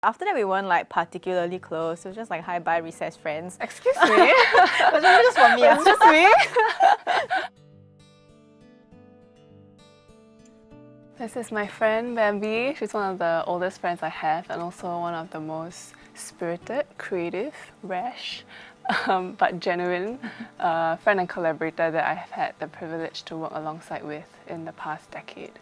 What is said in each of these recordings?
After that, we weren't like particularly close. It was just like hi-bye recess friends. Excuse me? Was it just for me? It's just me. This is my friend Bambby. She's one of the oldest friends I have and also one of the most spirited, creative, rash, but genuine friend and collaborator that I've had the privilege to work alongside with in the past decade.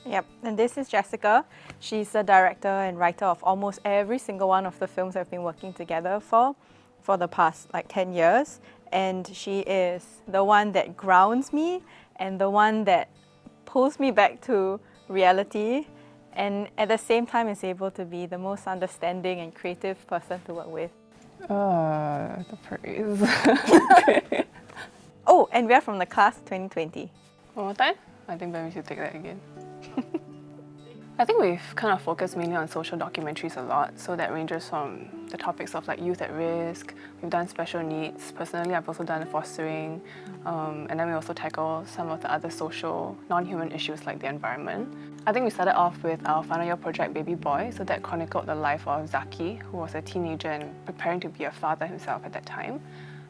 Yep, and this is Jessica. She's the director and writer of almost every single one of the films I've been working together for the past like 10 years. And she is the one that grounds me and the one that pulls me back to reality, and at the same time is able to be the most understanding and creative person to work with. The praise. Oh, and we are from the class 2020. One more time? I think Bambby should take that again. I think we've kind of focused mainly on social documentaries a lot, so that ranges from the topics of like youth at risk. We've done special needs. Personally, I've also done fostering, and then we also tackle some of the other social, non-human issues like the environment. I think we started off with our final year project, Baby Boy, so that chronicled the life of Zaki, who was a teenager and preparing to be a father himself at that time.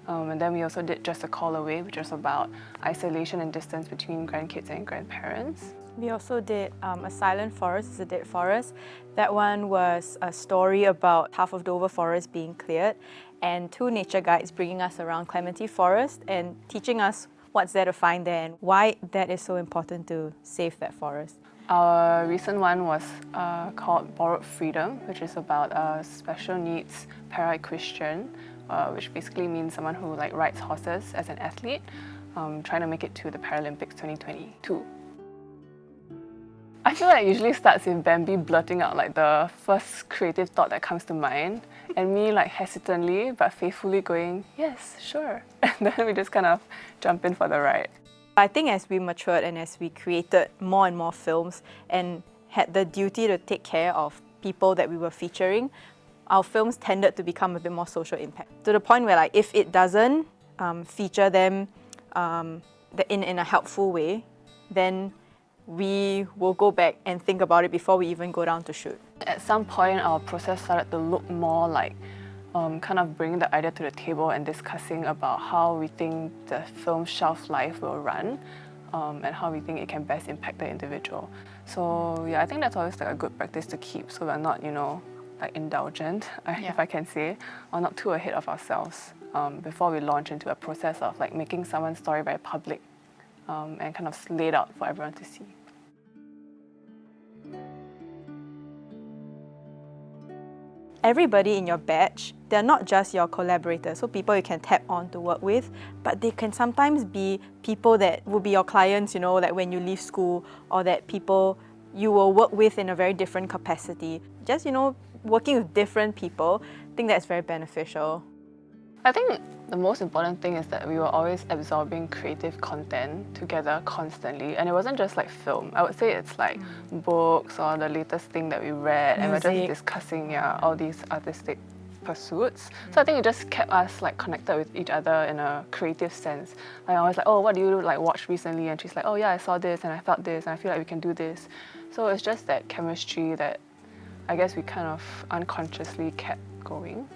And then we also did Just a Call Away, which was about isolation and distance between grandkids and grandparents. We also did A Silent Forest is a Dead Forest. That one was a story about half of Dover Forest being cleared and 2 nature guides bringing us around Clementi Forest and teaching us what's there to find there and why that is so important to save that forest. Our recent one was called Borrowed Freedom, which is about a special needs para-Christian, which basically means someone who like rides horses as an athlete, trying to make it to the Paralympics 2022. I feel like it usually starts with Bambby blurting out like the first creative thought that comes to mind, and me like hesitantly but faithfully going, yes, sure. And then we just kind of jump in for the ride. I think as we matured and as we created more and more films and had the duty to take care of people that we were featuring, our films tended to become a bit more social impact. To the point where like if it doesn't feature them in a helpful way, then we will go back and think about it before we even go down to shoot. At some point, our process started to look more like kind of bringing the idea to the table and discussing about how we think the film's shelf life will run and how we think it can best impact the individual. So yeah, I think that's always like a good practice to keep so we're not, you know, like indulgent, if I can say, or not too ahead of ourselves before we launch into a process of like making someone's story very public and kind of laid out for everyone to see. Everybody in your batch, they're not just your collaborators, so people you can tap on to work with, but they can sometimes be people that will be your clients, you know, like when you leave school, or that people you will work with in a very different capacity. Just, you know, working with different people, I think that's very beneficial. I think the most important thing is that we were always absorbing creative content together constantly, and it wasn't just like film. I would say it's like books or the latest thing that we read, and we're just discussing all these artistic pursuits. So I think it just kept us like connected with each other in a creative sense. Like I was like, oh, what do you like watch recently? And she's like, oh yeah, I saw this and I felt this and I feel like we can do this. So it's just that chemistry that I guess we kind of unconsciously kept going.